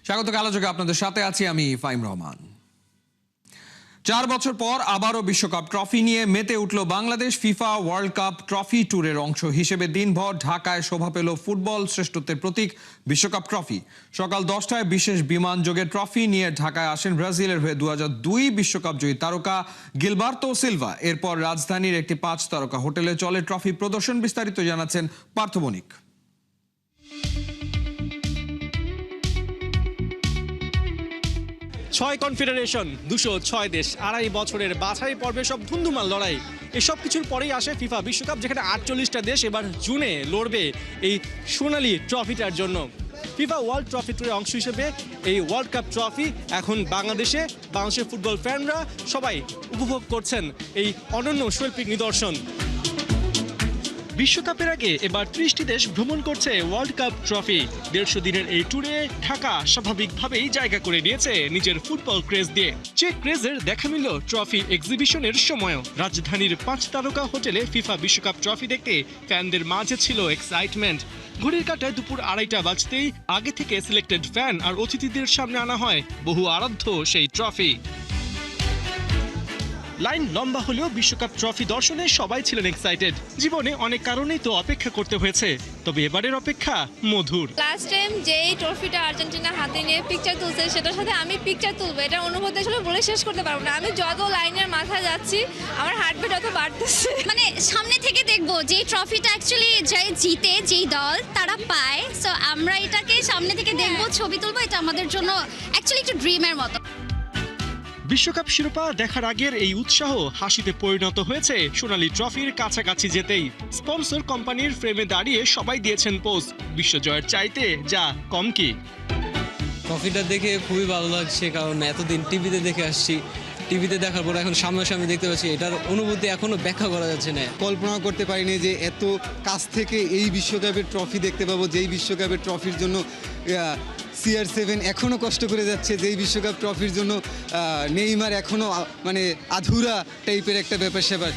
স্বাগত আলোচকে আপনাদের সাথে আছি আমি ফাইম রহমান। 4 বছর পর আবারও বিশ্বকাপ ট্রফি নিয়ে মেতে উঠল Bangladesh. FIFA world cup trophy ট্যুরের অংশ হিসেবে দিনভর ঢাকায় শোভা পেল ফুটবল শ্রেষ্ঠত্বের প্রতীক বিশ্বকাপ ট্রফি। সকাল 10টায় বিশেষ বিমান যোগে ট্রফি নিয়ে ঢাকায় আসেন ব্রাজিলের হয়ে 2002 বিশ্বকাপ জয়ী তারকা গিলবার্তো সিলভা। এরপর রাজধানীর একটি 5 তারকা হোটেলে চলে ট্রফি প্রদর্শন। বিস্তারিত জানাচ্ছেন পার্থ বণিক। 6 কনফেডারেশন, 206 দেশ, 2.5 বছরের বাছাই পর্বে সব ধুমধুমার লড়াই। এসব কিছুর পরেই আসে ফিফা বিশ্বকাপ, যেখানে 48টা দেশ এবার জুনে লড়বে এই সোনালি ট্রফিটার জন্য। ফিফা ওয়ার্ল্ড ট্রফি ট্যুরের অংশ হিসেবে এই ওয়ার্ল্ড কাপ ট্রফি এখন বাংলাদেশের ফুটবল ফ্যানরা সবাই উপভোগ করছেন এই অনন্য শৈল্পিক নিদর্শন। বিশ্বকাপের আগে এবার 30টি দেশ ভ্রমণ করছে ওয়ার্ল্ড কাপ ট্রফি। 150 দিনের এই ট্যুরে ঢাকা স্বাভাবিকভাবেই জায়গা করে নিয়েছে নিজের ফুটবল ক্রেজ দিয়ে। যে ক্রেজের দেখা মিলল ট্রফি এক্সিবিশনের সময়ও। রাজধানীর 5 তারকা হোটেলে ফিফা বিশ্বকাপ ট্রফি দেখতে ফ্যানদের মাঝে ছিল এক্সাইটমেন্ট। ঘড়ির কাঁটায় দুপুর 2:30টা বাজতেই আগে থেকে সিলেক্টেড ফ্যান আর অতিথিদের সামনে আনা হয় বহু আরাধ্য সেই ট্রফি। লাইন লম্বা হলেও বিশ্বকাপ ট্রফি দর্শনে সবাই ছিলেন এক্সাইটেড। জীবনে অনেক কারণেই তো অপেক্ষা করতে হয়েছে, তবে এবারের অপেক্ষা মধুর। লাস্ট টাইম যে এই ট্রফিটা আর্জেন্টিনা হাতে নিয়ে পিকচার তুলছে, সেটার সাথে আমি পিকচার তুলবো, এটা অনুভূতি আসলে বলে শেষ করতে পারবো না। আমি যত লাইনের মাথায় যাচ্ছি আমার হার্টবিট অত বাড়তেছে। মানে সামনে থেকে দেখবো যে ট্রফিটা অ্যাকচুয়ালি যাই জিতে, যেই দল তারা পায়, সো আমরা এটাকে সামনে থেকে দেখবো, ছবি তুলবো। এটা আমাদের জন্য অ্যাকচুয়ালি একটু ড্রিমের মতো। বিশ্বকাপ শিরোপা দেখার আগের এই উৎসাহ হাসিতে পরিণত হয়েছে সোনালী ট্রফির কাছাকাছি যেতেই। স্পন্সর কোম্পানির ফ্রেমে দাঁড়িয়ে সবাই দিয়েছেন পোজ। বিশ্বজয়ের চাইতে যা কম কি। ট্রফিটা দেখে খুবই ভালো লাগছে, কারণ এতদিন টিভিতে দেখে আসছি। টিভিতে দেখার পর এখন সামনাসামনি দেখতে পাচ্ছি, এটার অনুভূতি এখনো ব্যাখ্যা করা যাচ্ছে না। কল্পনা করতে পারিনি যে এত কাছ থেকে এই বিশ্বকাপের ট্রফি দেখতে পাবো, যেই বিশ্বকাপের ট্রফির জন্য CR7 এখনও কষ্ট করে যাচ্ছে, যেই বিশ্বকাপ ট্রফির জন্য নেইমার এখনও মানে আধুরা টাইপের একটা ব্যাপার স্যাপার।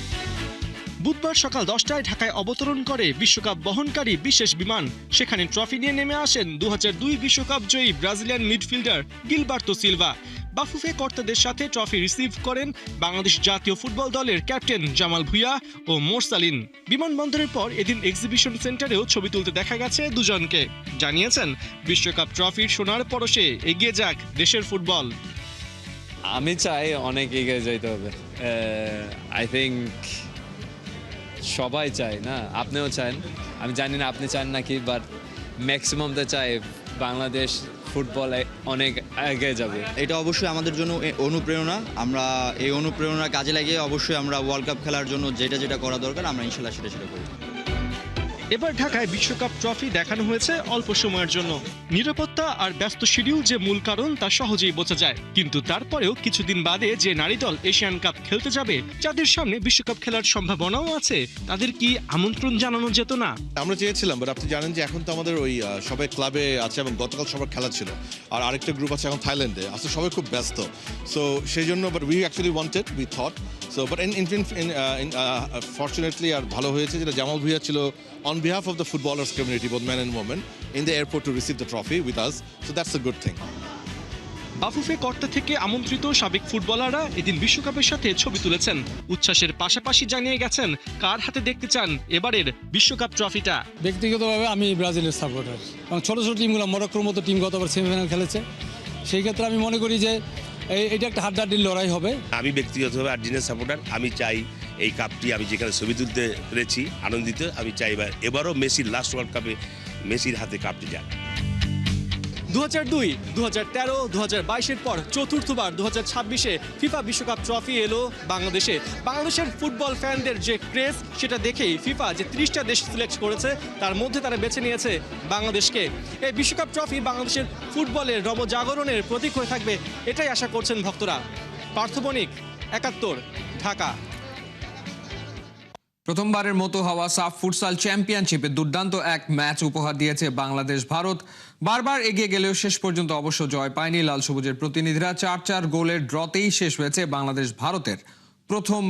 বুধবার সকাল 10টায় ঢাকায় অবতরণ করে বিশ্বকাপ বহনকারী বিশেষ বিমান। সেখানে ট্রফি নিয়ে নেমে আসেন 2002 বিশ্বকাপ জয়ী Brazilian midfielder Gilberto Silva. Bafufe কর্তাদের সাথে ট্রফি রিসিভ করেন বাংলাদেশ জাতীয় ফুটবল দলের ক্যাপ্টেন জামাল ভুঁইয়া ও মোরসালিন। বিমানবন্দরের পর এদিন এক্সিবিশন সেন্টারেও ছবি তুলতে দেখা গেছে দুজনকে। জানিয়েছেন বিশ্বকাপ ট্রফির সোনার পরশে এগিয়ে যাক দেশের ফুটবল। আমি চাই অনেক এগিয়ে যাইতে হবে। আই থিঙ্ক সবাই চায়, না? আপনিও চান, আমি জানি না আপনি চান নাকি, বাট ম্যাক্সিমামটা চাই বাংলাদেশ ফুটবলে অনেক এগিয়ে যাবে। এটা অবশ্যই আমাদের জন্য অনুপ্রেরণা। আমরা এই অনুপ্রেরণা কাজে লাগিয়ে অবশ্যই আমরা ওয়ার্ল্ড কাপ খেলার জন্য যেটা করা দরকার আমরা ইনশাল্লাহ সেটা করি। এবার ঢাকায় বিশ্বকাপ ট্রফি দেখানো হয়েছে অল্প সময়ের জন্য। নিরাপত্তা আর ব্যস্ত শিডিউল যে মূল কারণ তা সহজেই বোঝা যায়, কিন্তু তারপরেও কিছুদিন বাদে যে নারী দল এশিয়ান কাপ খেলতে যাবে, যাদের সামনে বিশ্বকাপ খেলার সম্ভাবনাও আছে, তাদের কি আমন্ত্রণ জানানো যেত না? আমরা চেয়েছিলাম, বাট আপনি জানেন যে এখন তো আমাদের ওই সবাই ক্লাবে আছে এবং গতকাল সবার খেলা ছিল, আর আরেকটা গ্রুপ আছে এখন থাইল্যান্ডে। আসলে সবাই খুব ব্যস্ত, সো সেই জন্য but we actually wanted, we thought so, but fortunately আর ভালো হয়েছে যেটা জামাল ভুঁইয়া ছিল on behalf of the footballers community, both men and women, in the airport to receive the trophy with us, so that's a good thing. Bafufe কর্তা থেকে আমন্ত্রিত সাবেক ফুটবলাররা এদিন বিশ্বকাপের সাথে ছবি তুলেছেন। উচ্ছ্বাসের পাশাপাশি জানিয়ে গেছেন কার হাতে দেখতে চান এবারের বিশ্বকাপ ট্রফিটা। ব্যক্তিগতভাবে আমি ব্রাজিলের সাপোর্টার, এবং ছোটো ছোটো টিমগুলো, মরক্কোর মতো টিম গতবার সেমিফাইনাল খেলেছে। সেই ক্ষেত্রে আমি মনে করি যে এটা একটা হাড্ডাহাড্ডির লড়াই হবে। আমি ব্যক্তিগতভাবে আর্জেন্টিনার সাপোর্টার। আমি চাই এই কাপটি, আমি যেখানে ছবি তুলতে পেরেছি আনন্দিত, আমি চাই এবারও মেসির লাস্ট ওয়ার্ল্ড কাপে মেসির হাতে কাপটি যাক। 2002, 2013, 2022-এর পর চতুর্থবার 2026-এ ফিফা বিশ্বকাপ ট্রফি এলো বাংলাদেশে। বাংলাদেশের ফুটবল ফ্যানদের যে ক্রেজ, সেটা দেখেই ফিফা যে 30টা দেশ সিলেক্ট করেছে, তার মধ্যে তারা বেছে নিয়েছে বাংলাদেশকে। এই বিশ্বকাপ ট্রফি বাংলাদেশের ফুটবলের নবজাগরণের প্রতীক হয়ে থাকবে, এটাই আশা করছেন ভক্তরা। পার্থ বণিক, 71, ঢাকা। প্রথমবারের মতো হওয়া সাফ ফুটসাল চ্যাম্পিয়নশিপে দুর্দান্ত এক ম্যাচ উপহার দিয়েছে বাংলাদেশ ভারত। বারবার এগিয়ে গেলেও শেষ পর্যন্ত অবশ্য জয় পায়নি লাল সবুজের প্রতিনিধিরা। 4-4 গোলের ড্রতেই শেষ হয়েছে বাংলাদেশ ভারতের প্রথম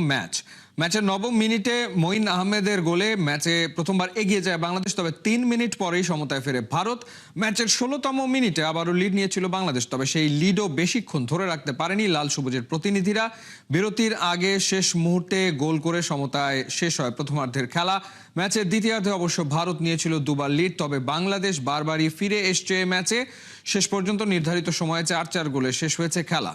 ম্যাচের 9ম মিনিটে মঈন আহমেদের গোলে ম্যাচে প্রথমবার এগিয়ে যায় বাংলাদেশ, তবে 3 মিনিট পরেই সমতায় ফেরে ভারত। ম্যাচের 16তম মিনিটে আবারও লিড নিয়েছিল বাংলাদেশ, তবে সেই লিডও বেশিক্ষণ ধরে রাখতে পারেনি লাল সবুজের প্রতিনিধিরা। বিরতির আগে শেষ মুহূর্তে গোল করে সমতায় শেষ হয় প্রথমার্ধের খেলা। ম্যাচের দ্বিতীয়ার্ধে অবশ্য ভারত নিয়েছিল দুবার লিড, তবে বাংলাদেশ বারবারই ফিরে এসছে ম্যাচে। শেষ পর্যন্ত নির্ধারিত সময়ে 4-4 গোলে শেষ হয়েছে খেলা।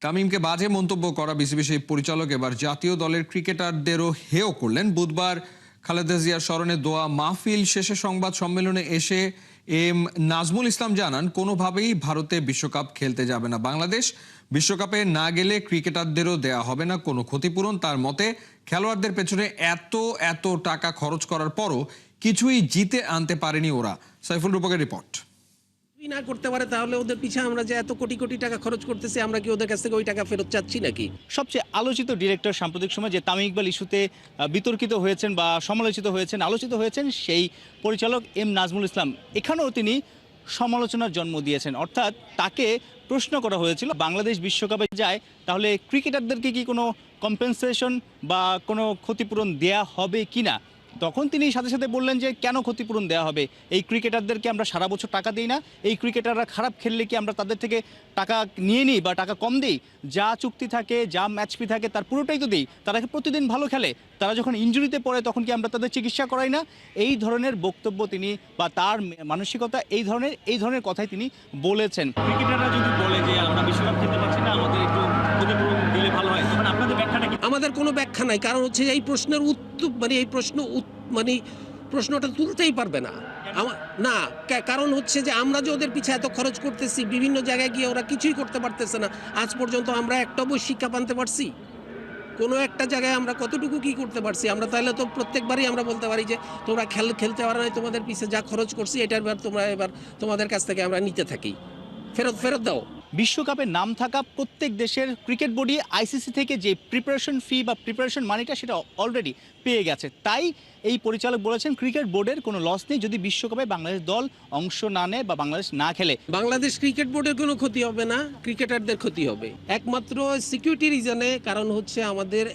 তামিমকে বাজে মন্তব্য করা বিসিবি সেই পরিচালক এবার জাতীয় দলের ক্রিকেটারদেরও হেয় করলেন। বুধবার খালেদা জিয়ার স্মরণে দোয়া মাহফিল শেষে সংবাদ সম্মেলনে এসে এম নাজমুল ইসলাম জানান, কোনোভাবেই ভারতে বিশ্বকাপ খেলতে যাবে না বাংলাদেশ। বিশ্বকাপে না গেলে ক্রিকেটারদেরও দেয়া হবে না কোনো ক্ষতিপূরণ। তার মতে খেলোয়াড়দের পেছনে এত টাকা খরচ করার পরও কিছুই জিতে আনতে পারেনি ওরা। সাইফুল রূপকের রিপোর্ট। না করতে পারে তাহলে ওদের পিছে আমরা যে এত কোটি কোটি টাকা খরচ করতেছি, আমরা কি ওদের কাছ থেকে ওই টাকা ফেরত চাচ্ছি নাকি? সবচেয়ে আলোচিত ডিরেক্টর সাম্প্রতিক সময় যে তামিম ইকবাল ইস্যুতে বিতর্কিত হয়েছেন বা সমালোচিত হয়েছেন, আলোচিত হয়েছেন, সেই পরিচালক এম নাজমুল ইসলাম এখানেও তিনি সমালোচনার জন্ম দিয়েছেন। অর্থাৎ তাকে প্রশ্ন করা হয়েছিল, বাংলাদেশ বিশ্বকাপে যায় তাহলে ক্রিকেটারদেরকে কি কোনো কম্পেনসেশন বা কোনো ক্ষতিপূরণ দেয়া হবে কিনা। তখন তিনি সাথে সাথে বললেন যে কেন ক্ষতিপূরণ দেওয়া হবে, এই ক্রিকেটারদেরকে আমরা সারা বছর টাকা দিই না, এই ক্রিকেটাররা খারাপ খেললে কি আমরা তাদের থেকে টাকা নিয়ে নিই বা টাকা কম দিই? যা চুক্তি থাকে, যা ম্যাচ ফি থাকে তার পুরোটাই তো দিই। তারা কি প্রতিদিন ভালো খেলে? তারা যখন ইনজুরিতে পড়ে তখন কি আমরা তাদের চিকিৎসা করাই না? এই ধরনের বক্তব্য তিনি বা তার মানসিকতা এই ধরনের কথাই তিনি বলেছেন। ক্রিকেটাররা যদি বলে যে আমরা বিশ্বকাপ খেলতে পারছি না, আমাদের একটু ক্ষতিপূরণ দিলে ভালো হয়, তখন আপনাদের ব্যাখ্যাটা কি? আমাদের কোনো ব্যাখ্যা নাই, কারণ হচ্ছে এই প্রশ্নের উত্তর প্রশ্নটা তুলতেই পারবে না। না, কারণ হচ্ছে যে আমরা যে ওদের পিছনে এত খরচ করতেছি, বিভিন্ন জায়গায় গিয়ে ওরা কিছুই করতে পারতেছে না। আজ পর্যন্ত আমরা একটা বই শিক্ষা আনতে পারছি? কোনো একটা জায়গায় আমরা কতটুকু কি করতে পারছি? আমরা তাহলে তো প্রত্যেকবারই আমরা বলতে পারি যে তোমরা খেলতে পারো না, তোমাদের পিছে যা খরচ করছি এটার এবার তোমাদের কাছ থেকে আমরা নিতে থাকি, ফেরত দাও। বিশ্বকাপে নাম থাকা প্রত্যেক দেশের ক্রিকেট বোর্ডই আইসিসি থেকে যে প্রিপারেশন ফি বা প্রিপারেশন মানিটা সেটা অলরেডি পেয়ে গেছে। তাই এই পরিচালক বলেছেন ক্রিকেট বোর্ডের কোনো লস নেই যদি বিশ্বকাপে বাংলাদেশ দল অংশ না নেয় বা বাংলাদেশ না খেলে। বাংলাদেশ ক্রিকেট বোর্ডের কোনো ক্ষতি হবে না, ক্রিকেটারদের ক্ষতি হবে একমাত্র সিকিউরিটি রিজনে। কারণ হচ্ছে আমাদের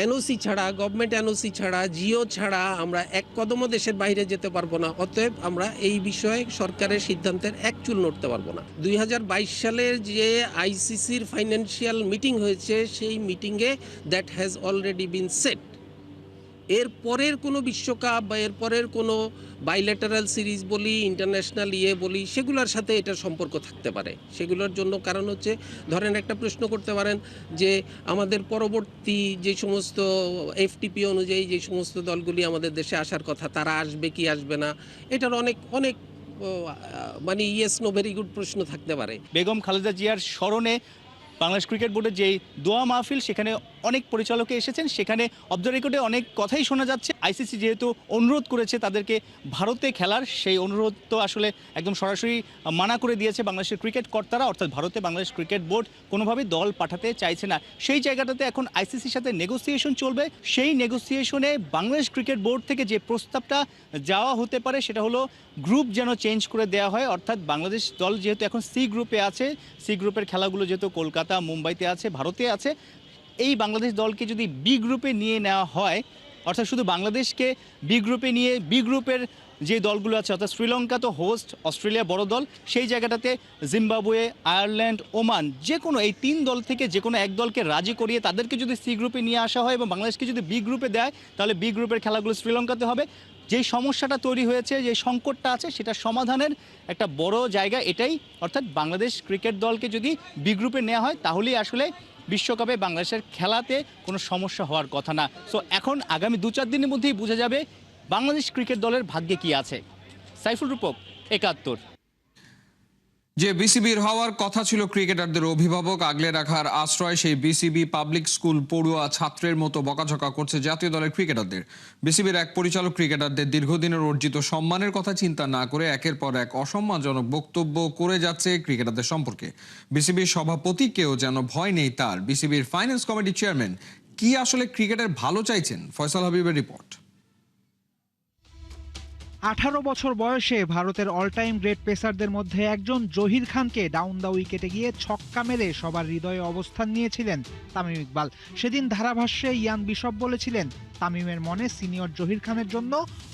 এনওসি ছাড়া, গভর্নমেন্ট এনওসি ছাড়া, জিও ছাড়া আমরা এক কদমও দেশের বাইরে যেতে পারবো না। অতএব আমরা এই বিষয়ে সরকারের সিদ্ধান্তের এক চুল নড়তে পারবো না। 2022 সালের যে আইসিসির ফাইন্যান্সিয়াল মিটিং হয়েছে, সেই মিটিংয়ে that has already been set. এর পরের কোনো বিশ্বকাপ বা এর পরের কোনো বাইল্যাটারাল সিরিজ বলি, ইন্টারন্যাশনাল বলি, সেগুলোর সাথে এটার সম্পর্ক থাকতে পারে। সেগুলোর জন্য কারণ হচ্ছে, ধরেন একটা প্রশ্ন করতে পারেন যে আমাদের পরবর্তী যে সমস্ত এফটিপি অনুযায়ী যে সমস্ত দলগুলি আমাদের দেশে আসার কথা, তারা আসবে কি আসবে না, এটার অনেক ইয়েস নো ভেরি গুড প্রশ্ন থাকতে পারে। বেগম খালেদা জিয়ার স্মরণে বাংলাদেশ ক্রিকেট বোর্ডের যে দোয়া মাহফিল, সেখানে অনেক পরিচালকে এসেছেন, সেখানে অফ দ্য রেকর্ডে অনেক কথাই শোনা যাচ্ছে। আইসিসি যেহেতু অনুরোধ করেছে তাদেরকে ভারতে খেলার, সেই অনুরোধ তো আসলে একদম সরাসরি মানা করে দিয়েছে বাংলাদেশের ক্রিকেট কর্তারা, অর্থাৎ ভারতে বাংলাদেশ ক্রিকেট বোর্ড কোনোভাবেই দল পাঠাতে চাইছে না। সেই জায়গাটাতে এখন আইসিসির সাথে নেগোসিয়েশন চলবে। সেই নেগোসিয়েশনে বাংলাদেশ ক্রিকেট বোর্ড থেকে যে প্রস্তাবটা যাওয়া হতে পারে সেটা হলো গ্রুপ যেন চেঞ্জ করে দেওয়া হয়। অর্থাৎ বাংলাদেশ দল যেহেতু এখন সি গ্রুপে আছে, সি গ্রুপের খেলাগুলো যেহেতু কলকাতা, মুম্বাইতে আছে, ভারতে আছে, এই বাংলাদেশ দলকে যদি বি গ্রুপে নিয়ে নেওয়া হয়, অর্থাৎ শুধু বাংলাদেশকে বি গ্রুপে নিয়ে বি গ্রুপের যে দলগুলো আছে, অর্থাৎ শ্রীলঙ্কা তো হোস্ট, অস্ট্রেলিয়া বড় দল, সেই জায়গাটাতে জিম্বাবুয়ে, আয়ারল্যান্ড, ওমান, যে কোনো এই 3 দল থেকে যে কোনো এক দলকে রাজি করিয়ে তাদেরকে যদি সি গ্রুপে নিয়ে আসা হয় এবং বাংলাদেশকে যদি বি গ্রুপে দেয়, তাহলে বি গ্রুপের খেলাগুলো শ্রীলঙ্কাতে হবে। যেই সমস্যাটা তৈরি হয়েছে, যে সংকটটা আছে, সেটা সমাধানের একটা বড় জায়গা এটাই। অর্থাৎ বাংলাদেশ ক্রিকেট দলকে যদি বি গ্রুপে নেওয়া হয় তাহলেই আসলে বিশ্বকাপে বাংলাদেশের খেলাতে কোনো সমস্যা হওয়ার কথা না। সো এখন আগামী 2-4 দিনের মধ্যেই বোঝা যাবে বাংলাদেশ ক্রিকেট দলের ভাগ্যে কি আছে। সাইফুল রূপক, 71। যে বিসিবির হওয়ার কথা ছিল ক্রিকেটারদের অভিভাবক, আগলে রাখার আশ্রয় সেই বিসিবি পাবলিক স্কুল পড়ুয়া ছাত্রের মতো বকাঝকা করছে জাতীয় দলের ক্রিকেটারদের। বিসিবির এক পরিচালক ক্রিকেটারদের দীর্ঘদিনের অর্জিত সম্মানের কথা চিন্তা না করে একের পর এক অসম্মানজনক বক্তব্য করে যাচ্ছে ক্রিকেটারদের সম্পর্কে। বিসিবির সভাপতিকেও যেন ভয় নেই তার। বিসিবির ফাইন্যান্স কমিটির চেয়ারম্যান কি আসলে ক্রিকেটের ভালো চাইছেন? ফয়সাল হাবিবের রিপোর্ট। 18 বছর বয়সে ভারতের অল টাইম গ্রেট পেসারদের মধ্যে একজন জহির খানকে ডাউন দ্য উইকেটে গিয়ে ছক্কা মেরে সবার হৃদয়ে অবস্থান নিয়েছিলেন তামিম ইকবাল। সেদিন ধারাভাষ্যে ইয়ান বিশপ বলেছিলেন, তামিমের মনে সিনিয়র জহির খানের জন্য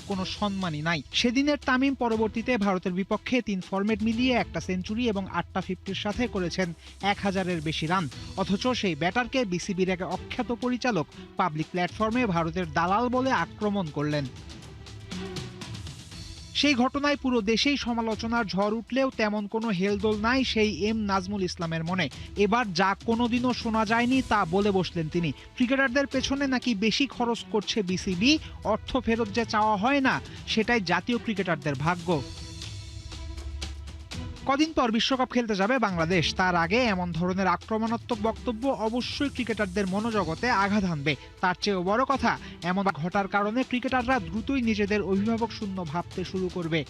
কোনো সম্মানই নাই। সেদিনের তামিম পরবর্তীতে ভারতের বিপক্ষে 3 ফরম্যাট মিলিয়ে একটা সেঞ্চুরি এবং 8টা 50-র সাথে করেছেন 1000-এর বেশি রান। অথচ সেই ব্যাটারকে বিসিবির এক অখ্যাত পরিচালক পাবলিক প্ল্যাটফর্মে ভারতের দালাল বলে আক্রমণ করলেন। সেই ঘটনায় পুরো দেশেই সমালোচনার ঝড় উঠলেও তেমন কোনো হেলদোল নাই সেই এম নাজমুল ইসলামের মনে। এবার যা কোনোদিনও শোনা যায়নি তা বলে বসলেন তিনি। ক্রিকেটারদের পেছনে নাকি বেশি খরচ করছে বিসিবি, অর্থ ফেরত যে চাওয়া হয় না সেটাই জাতীয় ক্রিকেটারদের ভাগ্য। কদিন পর বিশ্বকাপ খেলতে যাবে বাংলাদেশ, তার আগে এমন ধরনের আক্রমণাত্মক বক্তব্য অবশ্যই ক্রিকেটারদের মনোজগতে আঘাত হানবে। তার চেয়েও বড় কথা, এমন ঘটার কারণে ক্রিকেটাররা দ্রুতই নিজেদের অভিভাবক শূন্য ভাবতে শুরু করবে।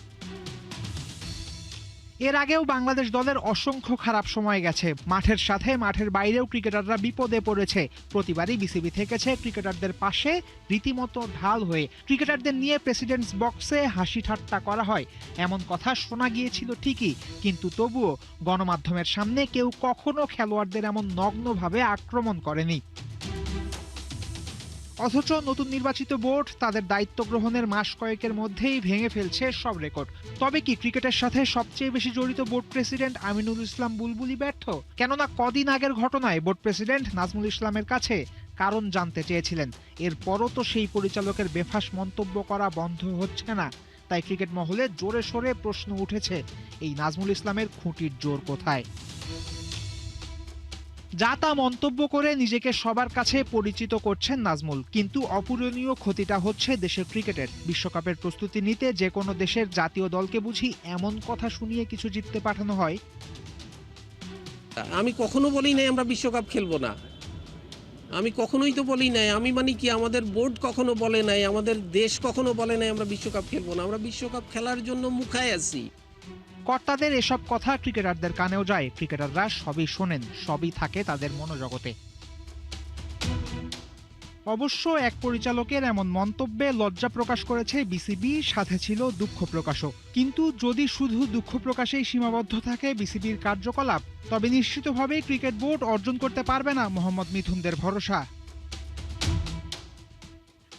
এর আগেও বাংলাদেশ দলের অসংখ্য খারাপ সময় গেছে। মাঠের সাথে মাঠের বাইরেও ক্রিকেটাররা বিপদে পড়েছে। প্রতিবারই বিসিবি থেকেছে ক্রিকেটারদের পাশে, রীতিমতো ঢাল হয়ে। ক্রিকেটারদের নিয়ে প্রেসিডেন্টস বক্সে হাসি ঠাট্টা করা হয়, এমন কথা শোনা গিয়েছিল ঠিকই, কিন্তু তবুও গণমাধ্যমের সামনে কেউ কখনো খেলোয়াড়দের এমন নগ্নভাবে আক্রমণ করেনি। অথচ নতুন নির্বাচিত বোর্ড তাদের দায়িত্ব গ্রহণের মাস কয়েকের মধ্যেই ভেঙে ফেলছে সব রেকর্ড। তবে কি ক্রিকেটের সাথে সবচেয়ে বেশি জড়িত বোর্ড প্রেসিডেন্ট আমিনুল ইসলাম বুলবুলি ব্যর্থ? কেননা কদিন আগের ঘটনায় বোর্ড প্রেসিডেন্ট নাজমুল ইসলামের কাছে কারণ জানতে চেয়েছিলেন। এরপরও তো সেই পরিচালকের বেফাঁস মন্তব্য করা বন্ধ হচ্ছে না। তাই ক্রিকেট মহলে জোরে সোরে প্রশ্ন উঠেছে, এই নাজমুল ইসলামের খুঁটির জোর কোথায়? যা তা মন্তব্য করে নিজেকে সবার কাছে পরিচিত করছেন নাজমুল, কিন্তু অপূরণীয় ক্ষতিটা হচ্ছে দেশের ক্রিকেটের। বিশ্বকাপের প্রস্তুতি নিতে যে কোনো দেশের জাতীয় দলকে বুঝি এমন কথা শুনিয়ে কিছু জিততে পাঠানো হয়? আমি কখনো বলি নাই আমরা বিশ্বকাপ খেলবো না, আমি কখনোই তো বলি নাই। আমি মানে কি, আমাদের বোর্ড কখনো বলে নাই, আমাদের দেশ কখনো বলে নাই আমরা বিশ্বকাপ খেলবো না। আমরা বিশ্বকাপ খেলার জন্য মুখায় আছি। কর্তাদের এসব কথা ক্রিকেটারদের কানেও যায়, ক্রিকেটাররা সবই শোনেন, সবই থাকে তাদের মনোজগতে। অবশ্য এক পরিচালকের এমন মন্তব্যে লজ্জা প্রকাশ করেছে বিসিবি, সাথে ছিল দুঃখ প্রকাশও। কিন্তু যদি শুধু দুঃখ প্রকাশেই সীমাবদ্ধ থাকে বিসিবির কার্যকলাপ, তবে নিশ্চিতভাবেই ক্রিকেট বোর্ড অর্জন করতে পারবে না মোহাম্মদ মিথুনদের ভরসা।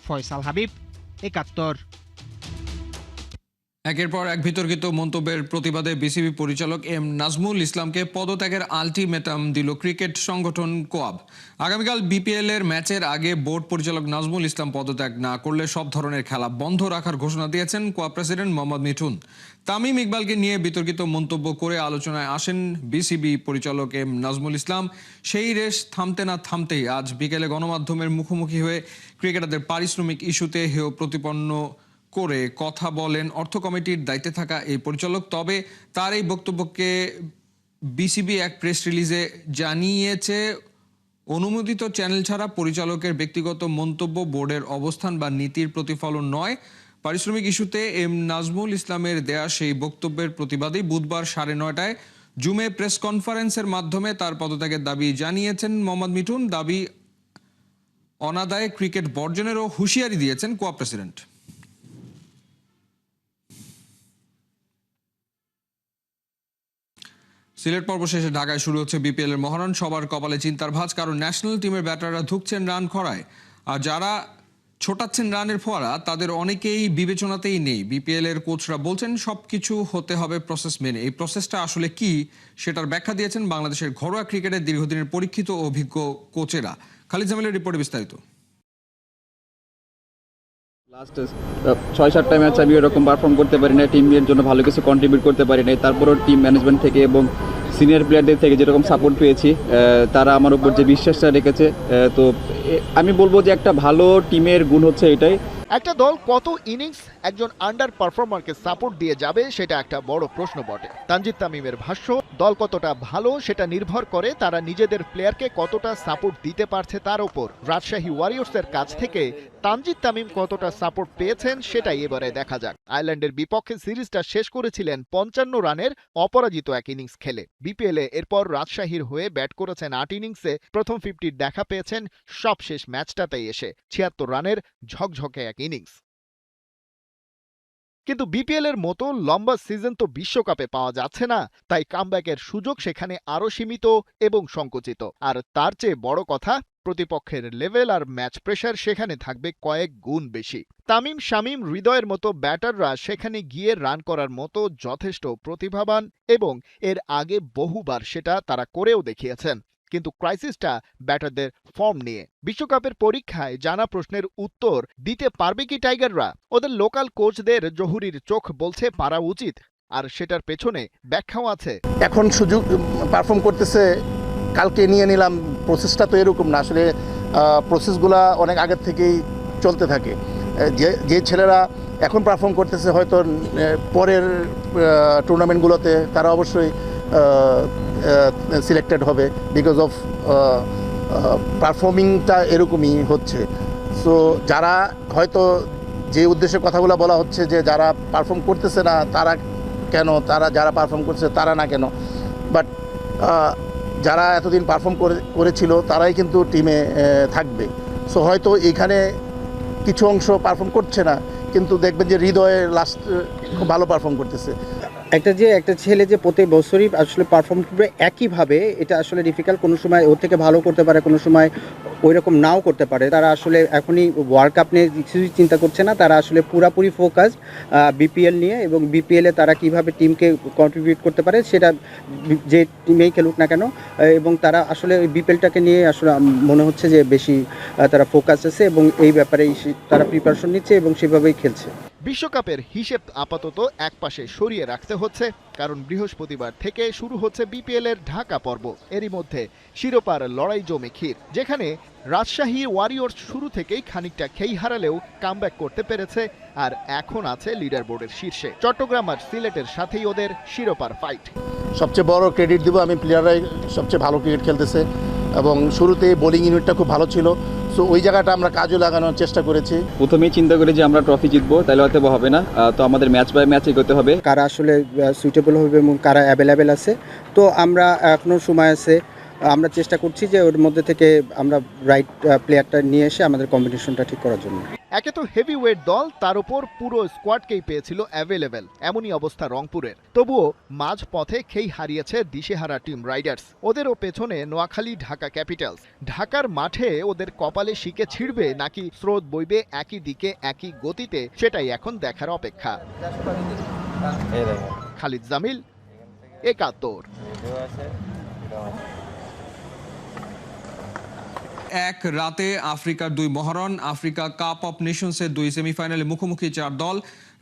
ফয়সাল হাবিব, ৭১। একের পর এক বিতর্কিত মন্তব্যের প্রতিবাদে বিসিবি পরিচালক এম নাজমুল ইসলামকে পদত্যাগের আলটিমেটাম দিল ক্রিকেট সংগঠন কোয়াব। আগামীকাল বিপিএল এর ম্যাচের আগে বোর্ড পরিচালক নাজমুল ইসলাম পদত্যাগ না করলে সব ধরনের খেলা বন্ধ রাখার ঘোষণা দিয়েছেন কোয়াব প্রেসিডেন্ট মোহাম্মদ মিঠুন। তামিম ইকবালকে নিয়ে বিতর্কিত মন্তব্য করে আলোচনায় আসেন বিসিবি পরিচালক এম নাজমুল ইসলাম। সেই রেশ থামতে না থামতেই আজ বিকেলে গণমাধ্যমের মুখোমুখি হয়ে ক্রিকেটারদের পারিশ্রমিক ইস্যুতে হেয় প্রতিপন্ন করে কথা বলেন অর্থ কমিটির দায়িত্বে থাকা এই পরিচালক। তবে তার এই বক্তব্যকে বিসিবি এক প্রেস রিলিজে জানিয়েছে, অনুমোদিত চ্যানেল ছাড়া পরিচালকের ব্যক্তিগত মন্তব্য বোর্ডের অবস্থান বা নীতির প্রতিফলন নয়। পারিশ্রমিক ইস্যুতে এম নাজমুল ইসলামের দেয়া সেই বক্তব্যের প্রতিবাদেই বুধবার 9:30টায় জুমে প্রেস কনফারেন্সের মাধ্যমে তার পদত্যাগের দাবি জানিয়েছেন মোহাম্মদ মিঠুন। দাবি অনাদায়ে ক্রিকেট বর্জনেরও হুঁশিয়ারি দিয়েছেন কোয়াব প্রেসিডেন্ট। সিলেট পর্ব শেষে ঢাকায় শুরু হচ্ছে বিপিএল এর মহরণ। সবার কপালে চিন্তার ভাঁজ, কারণ ন্যাশনাল টিমের ব্যাটাররা ধুঁকছেন রান খরায়, আর যারা ছোটাচ্ছেন রানের ফোয়ারা তাদের অনেকেই বিবেচনাতেই নেই। বিপিএল এর কোচরা বলছেন সবকিছু হতে হবে প্রসেস মেনে। এই প্রসেসটা আসলে কি সেটার ব্যাখ্যা দিয়েছেন বাংলাদেশের ঘরোয়া ক্রিকেটের দীর্ঘদিনের পরীক্ষিত ও অভিজ্ঞ কোচেরা। খালিদ জামিলের রিপোর্টে বিস্তারিত। লাস্ট ৬-৭টা ম্যাচ আমি এরকম পারফর্ম করতে পারি না, টিমের জন্য ভালো কিছু কন্ট্রিবিউট করতে পারি নাই। তারপরও টিম ম্যানেজমেন্ট থেকে এবং সিনিয়র প্লেয়ারদের থেকে যেরকম সাপোর্ট পেয়েছি, তারা আমার উপর যে বিশ্বাসটা রেখেছে, তো আমি বলবো যে একটা ভালো টিমের গুণ হচ্ছে এটাই। একটা দল কত ইনিংস একজন আন্ডার পারফর্মারকে সাপোর্ট দিয়ে যাবে সেটা একটা বড় প্রশ্ন বটে। তানজিদ তামিমের ভাষ্য, দল কতটা ভালো সেটা নির্ভর করে তারা নিজেদের প্লেয়ারকে কতটা সাপোর্ট দিতে পারছে তার উপর। রাজশাহী ওয়ারিয়র্সের কাছ থেকে তানজিদ তামিম কতটা সাপোর্ট পেয়েছেন সেটাই এবারে দেখা যাক। আয়ারল্যান্ডের বিপক্ষে সিরিজটা শেষ করেছিলেন ৫৫ রানের অপরাজিত এক ইনিংস খেলে। বিপিএলে এরপর রাজশাহীর হয়ে ব্যাট করেছেন ৮ ইনিংসে, প্রথম 50-র দেখা পেয়েছেন সবশেষ ম্যাচটাতেই এসে ৭৬ রানের ঝকঝকে এক ইনিংস। কিন্তু বিপিএল এর মতো লম্বা সিজন তো বিশ্বকাপে পাওয়া যাচ্ছে না, তাই কামব্যাকের সুযোগ সেখানে আরো সীমিত এবং সংকুচিত। আর তার চেয়ে বড় কথা, প্রতিপক্ষের লেভেল আর ম্যাচ প্রেশার সেখানে থাকবে কয়েক গুণ বেশি। তামিম, শামিম, হৃদয়ের মতো ব্যাটাররা সেখানে গিয়ে রান করার মতো যথেষ্ট প্রতিভাবান এবং এর আগে বহুবার সেটা তারা করেও দেখিয়েছেন। কিন্তু ক্রাইসিসটা ব্যাটারদের ফর্ম নিয়ে। বিশ্বকাপের পরীক্ষায় জানা প্রশ্নের উত্তর দিতে পারবে কি টাইগাররা? ওদের লোকাল কোচদের জহুরির চোখ বলছে পারা উচিত, আর সেটার পেছনে ব্যাখ্যাও আছে। এখন সুযোগ পারফর্ম করতেছে, কালকে নিয়ে নিলাম, প্রসেসটা তো এরকম না। আসলে প্রসেসগুলা অনেক আগের থেকেই চলতে থাকে। যে ছেলেরা এখন পারফর্ম করতেছে হয়তো পরের টুর্নামেন্টগুলোতে তারা অবশ্যই সিলেক্টেড হবে, বিকজ অফ পারফর্মিংটা এরকমই হচ্ছে। সো যারা হয়তো যে উদ্দেশ্যে কথাগুলো বলা হচ্ছে যে যারা পারফর্ম করতেছে না তারা কেন, যারা পারফর্ম করছে তারা না কেন, বাট যারা এতদিন পারফর্ম করেছিল তারাই কিন্তু টিমে থাকবে। সো হয়তো এখানে কিছু অংশ পারফর্ম করছে না, কিন্তু দেখবেন যে হৃদয়ে লাস্ট খুব ভালো পারফর্ম করতেছে। একটা ছেলে যে প্রতি বছরই আসলে পারফর্ম করবে একইভাবে, এটা আসলে ডিফিকাল্ট। কোনো সময় ওর থেকে ভালো করতে পারে, কোনো সময় ওই রকম নাও করতে পারে। তারা আসলে এখনই ওয়ার্ল্ড কাপ নিয়ে কিছুই চিন্তা করছে না, তারা আসলে পুরাপুরি ফোকাস বিপিএল নিয়ে, এবং বিপিএলে তারা কিভাবে টিমকে কন্ট্রিবিউট করতে পারে সেটা যে টিমেই খেলুক না কেন, এবং তারা আসলে ওই বিপিএলটাকে নিয়ে আসলে মনে হচ্ছে যে বেশি তারা ফোকাস আছে এবং এই ব্যাপারেই তারা প্রিপারেশন নিচ্ছে এবং সেভাবেই খেলছে। বিশ্বকাপের হিসেব আপাতত একপাশে সরিয়ে রাখতে হচ্ছে, কারণ বৃহস্পতিবার থেকে শুরু হচ্ছে বিপিএল এর ঢাকা পর্ব। এরই মধ্যে শিরোপার লড়াই জমে ক্ষীর, যেখানে রাজশাহী ওয়ারিয়র্স শুরু থেকেই খানিকটা খেই হারালেও কামব্যাক করতে পেরেছে আর এখন আছে লিডার বোর্ডের শীর্ষে। চট্টগ্রাম আর সিলেটের সাথেই ওদের শিরোপার ফাইট। সবচেয়ে বড় ক্রেডিট দিব আমি, প্লেয়াররাই সবচেয়ে ভালো ক্রিকেট খেলতেছে এবং শুরুতে বোলিং ইউনিটটা খুব ভালো ছিল। সো ওই জায়গাটা আমরা কাজে লাগানোর চেষ্টা করেছি। প্রথমেই চিন্তা করি যে আমরা ট্রফি জিতবো, তাহলে হয়তো হবে না, তো আমাদের ম্যাচ বাই ম্যাচ এগোতে হবে। কারা আসলে সুইটেবল হবে এবং কারা অ্যাভেলেবেল আছে, তো আমরা এখনও সময় আছে, আমরা চেষ্টা করছি যে ওর মধ্যে থেকে আমরা রাইট প্লেয়ারটা নিয়ে এসে আমাদের কম্বিনেশনটা ঠিক করার জন্য। একে তো হেভি ওয়েট দল, তার উপর পুরো স্কোয়াডকেই পেয়েছিল অ্যাভেলেবেল, এমনই অবস্থা রংপুরের। তবুও মাঝ পথে খেই হারিয়েছে দিশেহারা টিম রাইডার্স। ওদেরও পেছনে নোয়াখালী, ঢাকা ক্যাপিটালস। ঢাকার মাঠে ওদের কপালে শিকে ছিড়বে নাকি স্রোত বইবে একই দিকে একই গতিতে, সেটাই এখন দেখার অপেক্ষা। খালিদ জামিল, একাত্তর। এক রাতে আফ্রিকার দুই মহারণ, আফ্রিকা কাপ অফ নেশনসের দুই সেমিফাইনালে মুখোমুখি 4 দল।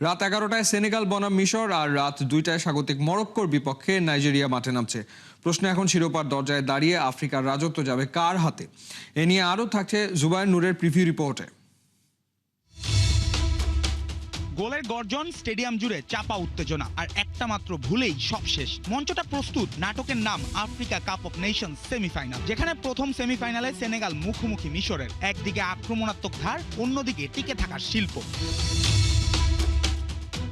রাত 11টায় সেনেগাল বনাম মিশর আর রাত 2টায় স্বাগতিক মরক্কোর বিপক্ষে নাইজেরিয়া মাঠে নামছে। প্রশ্ন এখন শিরোপার দরজায় দাঁড়িয়ে আফ্রিকার রাজত্ব যাবে কার হাতে? এ নিয়ে আরও থাকছে জুবায়ের নূরের প্রিভিউ রিপোর্টে। গোলের গর্জন, স্টেডিয়াম জুড়ে চাপা উত্তেজনা, আর একটা মাত্র ভুলেই সব শেষ। মঞ্চটা প্রস্তুত, নাটকের নাম Africa cup of Nations semifinal, যেখানে প্রথম সেমিফাইনালে সেনেগাল মুখোমুখি মিশরের। একদিকে আক্রমণাত্মক ধার, অন্যদিকে টিকে থাকার শিল্প।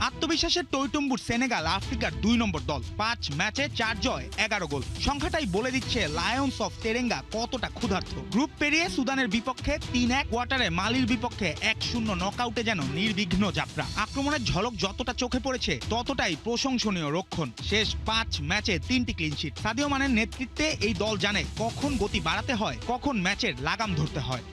আত্মবিশ্বাসের টইটম্বুর সেনেগাল আফ্রিকার 2 নম্বর দল। 5 ম্যাচে 4 জয়, 11 গোল। সংখ্যাটাই বলে দিচ্ছে লায়ন্স অফ তেরেঙ্গা কতটা ক্ষুধার্ত। গ্রুপ পেরিয়ে সুদানের বিপক্ষে 3-1, কোয়ার্টারে মালির বিপক্ষে 1-0 নকআউটে যেন নির্বিঘ্ন যাত্রা। আক্রমণের ঝলক যতটা চোখে পড়েছে ততটাই প্রশংসনীয় রক্ষণ। শেষ 5 ম্যাচে 3টি ক্লিনশিট। সাদিও মানের নেতৃত্বে এই দল জানে কখন গতি বাড়াতে হয়, কখন ম্যাচের লাগাম ধরতে হয়।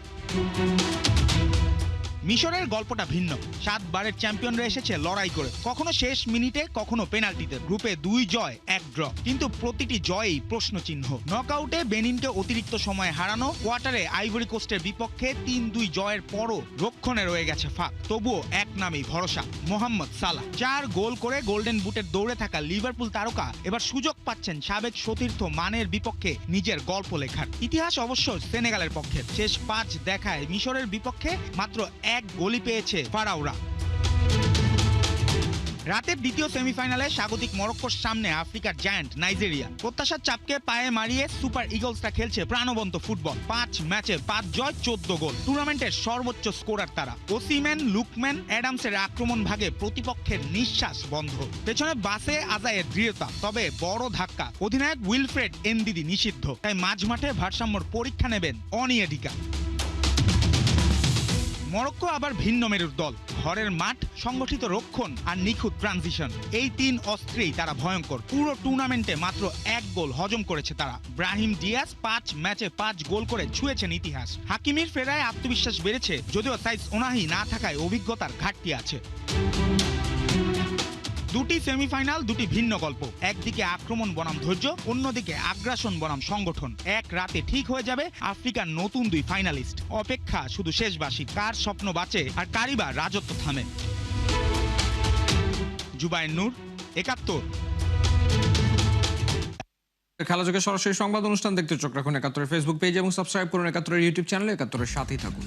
মিশরের গল্পটা ভিন্ন। 7 বারের চ্যাম্পিয়নরা এসেছে লড়াই করে, কখনো শেষ মিনিটে, কখনো পেনাল্টিতে। গ্রুপে 2 জয়, 1 ড্র, কিন্তু প্রতিটি জয়েই প্রশ্নচিহ্ন। নকআউটে বেনিনকে অতিরিক্ত সময় হারানো, কোয়ার্টারে আইভরি কোস্টের বিপক্ষে 3-2 জয়ের পরও রক্ষণে রয়ে গেছে ফাঁক। তবুও এক নামেই ভরসা, মোহাম্মদ সালাহ। 4 গোল করে গোল্ডেন বুটের দৌড়ে থাকা লিভারপুল তারকা এবার সুযোগ পাচ্ছেন সাবেক সতীর্থ মানের বিপক্ষে নিজের গল্প লেখার। ইতিহাস অবশ্য সেনেগালের পক্ষে। শেষ 5 দেখায় মিশরের বিপক্ষে মাত্র 1 গোলই পেয়েছে ফারাওরা। রাতের দ্বিতীয় সেমিফাইনালে স্বাগতিক মরক্কোর সামনে আফ্রিকার জায়ান্ট নাইজেরিয়া। প্রত্যাশার চাপকে পায়ে মারিয়ে সুপার ইগলসটা খেলছে প্রাণবন্ত ফুটবল। 5 ম্যাচে 5 জয়, 14 গোল। টুর্নামেন্টের সর্বোচ্চ স্কোরার তারা। ওসিম্যান, লুকম্যান, অ্যাডামসের আক্রমণ ভাগে প্রতিপক্ষের নিঃশ্বাস বন্ধ। পেছনে বাসে আজায়ের দৃঢ়তা, তবে বড় ধাক্কা। অধিনায়ক উইলফ্রেড এনদিদি নিষিদ্ধ, তাই মাঝমাঠে ভারসাম্যর পরীক্ষা নেবেন অনিয়েডিকা। মরক্কো আবার ভিন্ন মেরুর দল, ঘরের মাঠ, সংগঠিত রক্ষণ আর নিখুঁত ট্রানজিশন, এই 3 অস্ত্রেই তারা ভয়ঙ্কর। পুরো টুর্নামেন্টে মাত্র 1 গোল হজম করেছে তারা। ব্রাহিম ডিয়াজ 5 ম্যাচে 5 গোল করে ছুঁয়েছেন ইতিহাস। হাকিমির ফেরায় আত্মবিশ্বাস বেড়েছে, যদিও সাইস ওনাহি না থাকায় অভিজ্ঞতার ঘাটতি আছে। দুটি সেমিফাইনাল, দুটি ভিন্ন গল্প। একদিকে আক্রমণ বনাম ধৈর্য, অন্যদিকে আগ্রাসন বনাম সংগঠন। এক রাতে ঠিক হয়ে যাবে আফ্রিকার নতুন 2 ফাইনালিস্ট। অপেক্ষা শুধু শেষবাসী, কার স্বপ্ন বাঁচে আর কারই বা রাজত্ব থামে। জুবায়ের নূর, ৭১। খেলাযোগে সরাসরি সংবাদ অনুষ্ঠান দেখতে চোখ রাখুন ৭১-এর ফেসবুক পেজ এবং সাবস্ক্রাইব করুন ৭১-এর ইউটিউব চ্যানেলে। ৭১-এর সাথেই থাকুন।